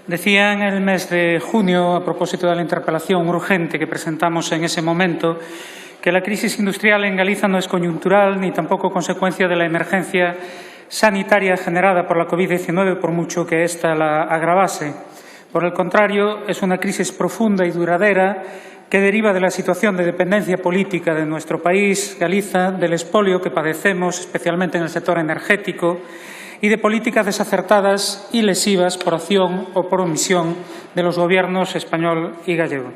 Decía en el mes de junio, a propósito de la interpelación urgente que presentamos en ese momento, que la crisis industrial en Galiza no es coyuntural ni tampoco consecuencia de la emergencia sanitaria generada por la COVID-19, por mucho que ésta la agravase. Por el contrario, es una crisis profunda y duradera que deriva de la situación de dependencia política de nuestro país, Galiza, del expolio que padecemos, especialmente en el sector energético, y de políticas desacertadas y lesivas por acción o por omisión de los gobiernos español y gallego.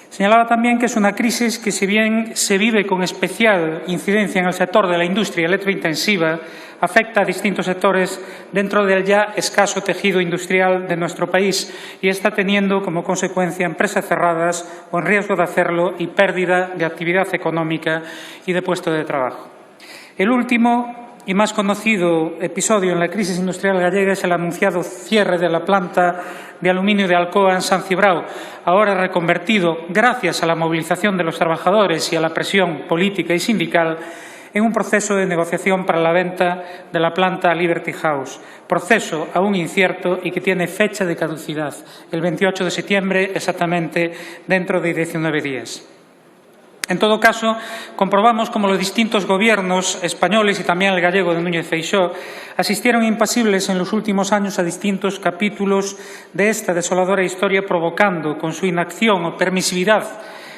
Señalaba también que es una crisis que, si bien se vive con especial incidencia en el sector de la industria electrointensiva, afecta a distintos sectores dentro del ya escaso tejido industrial de nuestro país y está teniendo como consecuencia empresas cerradas o en riesgo de hacerlo y pérdida de actividad económica y de puestos de trabajo. El último y más conocido episodio en la crisis industrial gallega es el anunciado cierre de la planta de aluminio de Alcoa en San Cibrao, ahora reconvertido, gracias a la movilización de los trabajadores y a la presión política y sindical, en un proceso de negociación para la venta de la planta a Liberty House, proceso aún incierto y que tiene fecha de caducidad, el 28 de septiembre, exactamente dentro de 19 días. En todo caso, comprobamos cómo los distintos gobiernos españoles y también el gallego de Núñez Feixóo asistieron impasibles en los últimos años a distintos capítulos de esta desoladora historia, provocando con su inacción o permisividad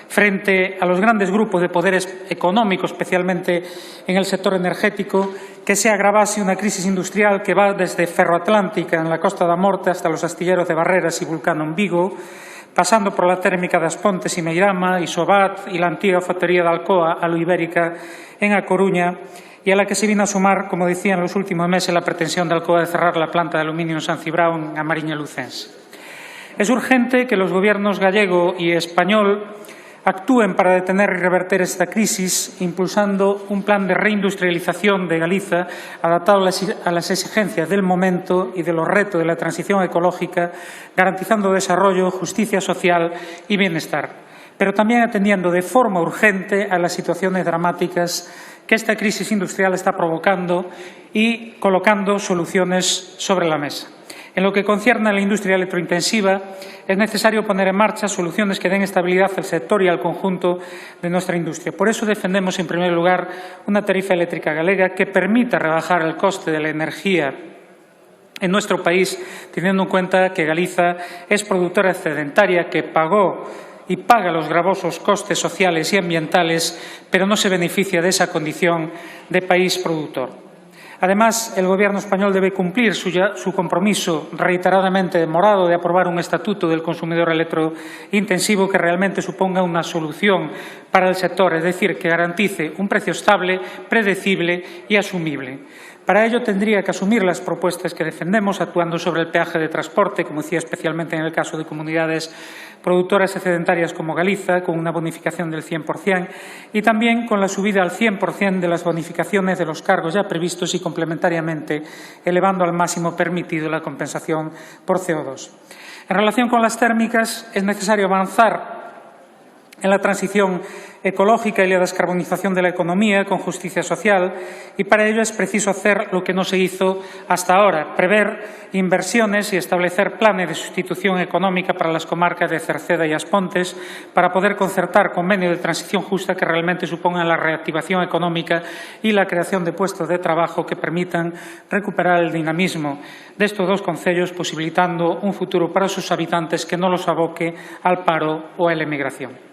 frente a los grandes grupos de poderes económicos, especialmente en el sector energético, que se agravase una crisis industrial que va desde Ferroatlántica en la Costa da Morte hasta los astilleros de Barreras y Vulcano en Vigo, pasando por la térmica de As Pontes y Meirama, Isobat y la antigua factoría de Alcoa, Aloibérica, en A Coruña, y a la que se vino a sumar, como decía en los últimos meses, la pretensión de Alcoa de cerrar la planta de aluminio en San Cibrao, en A Mariña Lucense. Es urgente que los gobiernos gallego y español actúen para detener y reverter esta crisis, impulsando un plan de reindustrialización de Galiza adaptado a las exigencias del momento y de los retos de la transición ecológica, garantizando desarrollo, justicia social y bienestar, pero también atendiendo de forma urgente a las situaciones dramáticas que esta crisis industrial está provocando y colocando soluciones sobre la mesa. En lo que concierne a la industria electrointensiva, es necesario poner en marcha soluciones que den estabilidad al sector y al conjunto de nuestra industria. Por eso defendemos, en primer lugar, una tarifa eléctrica galega que permita rebajar el coste de la energía en nuestro país, teniendo en cuenta que Galiza es productora excedentaria que pagó y paga los gravosos costes sociales y ambientales, pero no se beneficia de esa condición de país productor. Además, el Gobierno español debe cumplir su compromiso reiteradamente demorado de aprobar un estatuto del consumidor electrointensivo que realmente suponga una solución para el sector, es decir, que garantice un precio estable, predecible y asumible. Para ello tendría que asumir las propuestas que defendemos, actuando sobre el peaje de transporte, como decía, especialmente en el caso de comunidades productoras excedentarias como Galiza, con una bonificación del 100%, y también con la subida al 100% de las bonificaciones de los cargos ya previstos y complementariamente elevando al máximo permitido la compensación por CO2. En relación con las térmicas, es necesario avanzar en la transición ecológica y la descarbonización de la economía con justicia social, y para ello es preciso hacer lo que no se hizo hasta ahora, prever inversiones y establecer planes de sustitución económica para las comarcas de Cerceda y As Pontes para poder concertar convenios de transición justa que realmente supongan la reactivación económica y la creación de puestos de trabajo que permitan recuperar el dinamismo de estos dos concellos, posibilitando un futuro para sus habitantes que no los aboque al paro o a la emigración.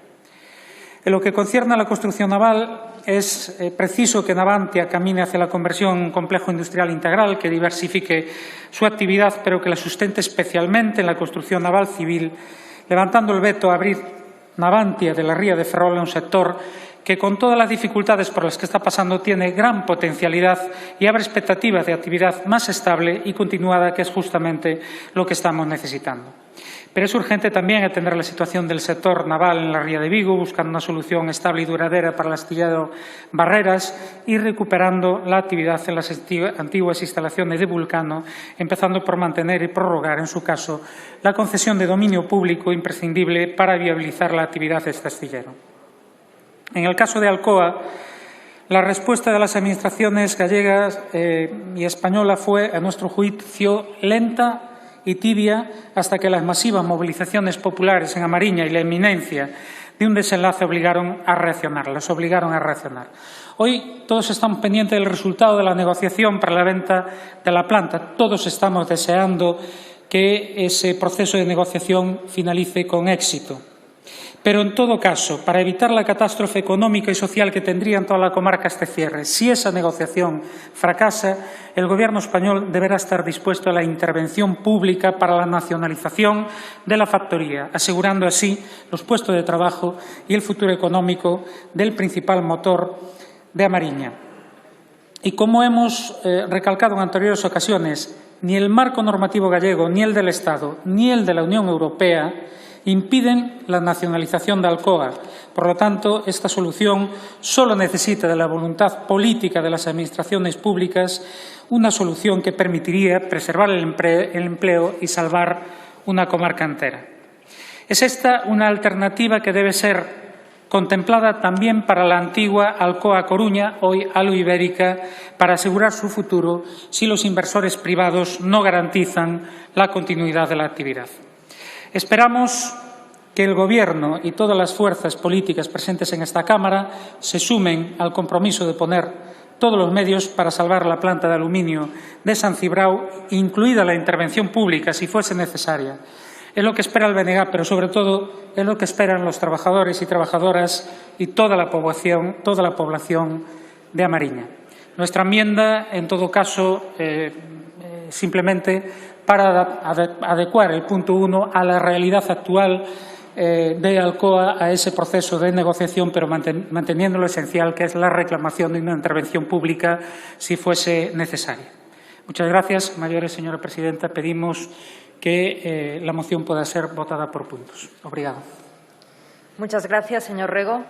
En lo que concierne a la construcción naval, es preciso que Navantia camine hacia la conversión en un complejo industrial integral que diversifique su actividad, pero que la sustente especialmente en la construcción naval civil, levantando el veto a abrir Navantia de la ría de Ferrol en un sector que, con todas las dificultades por las que está pasando, tiene gran potencialidad y abre expectativas de actividad más estable y continuada, que es justamente lo que estamos necesitando. Pero es urgente también atender la situación del sector naval en la ría de Vigo, buscando una solución estable y duradera para el astillero Barreras y recuperando la actividad en las antiguas instalaciones de Vulcano, empezando por mantener y prorrogar, en su caso, la concesión de dominio público imprescindible para viabilizar la actividad de este astillero. En el caso de Alcoa, la respuesta de las administraciones gallegas y española fue, a nuestro juicio, lenta y tibia hasta que las masivas movilizaciones populares en A Mariña y la inminencia de un desenlace los obligaron a reaccionar. Hoy todos estamos pendientes del resultado de la negociación para la venta de la planta. Todos estamos deseando que ese proceso de negociación finalice con éxito. Pero, en todo caso, para evitar la catástrofe económica y social que tendría en toda la comarca este cierre, si esa negociación fracasa, el Gobierno español deberá estar dispuesto a la intervención pública para la nacionalización de la factoría, asegurando así los puestos de trabajo y el futuro económico del principal motor de A Mariña. Y como hemos recalcado en anteriores ocasiones, ni el marco normativo gallego, ni el del Estado, ni el de la Unión Europea impiden la nacionalización de Alcoa. Por lo tanto, esta solución solo necesita de la voluntad política de las administraciones públicas, una solución que permitiría preservar el empleo y salvar una comarca entera. Es esta una alternativa que debe ser contemplada también para la antigua Alcoa Coruña, hoy Alu Ibérica, para asegurar su futuro si los inversores privados no garantizan la continuidad de la actividad. Esperamos que el Gobierno y todas las fuerzas políticas presentes en esta Cámara se sumen al compromiso de poner todos los medios para salvar la planta de aluminio de San Cibrao, incluida la intervención pública si fuese necesaria. Es lo que espera el BNG, pero sobre todo es lo que esperan los trabajadores y trabajadoras y toda la población de A Mariña. Nuestra enmienda, en todo caso, simplemente para adecuar el punto 1 a la realidad actual de Alcoa, a ese proceso de negociación, pero manteniendo lo esencial, que es la reclamación de una intervención pública si fuese necesaria. Muchas gracias, mayores, señora presidenta. Pedimos que la moción pueda ser votada por puntos. Obrigado. Muchas gracias, señor Rego.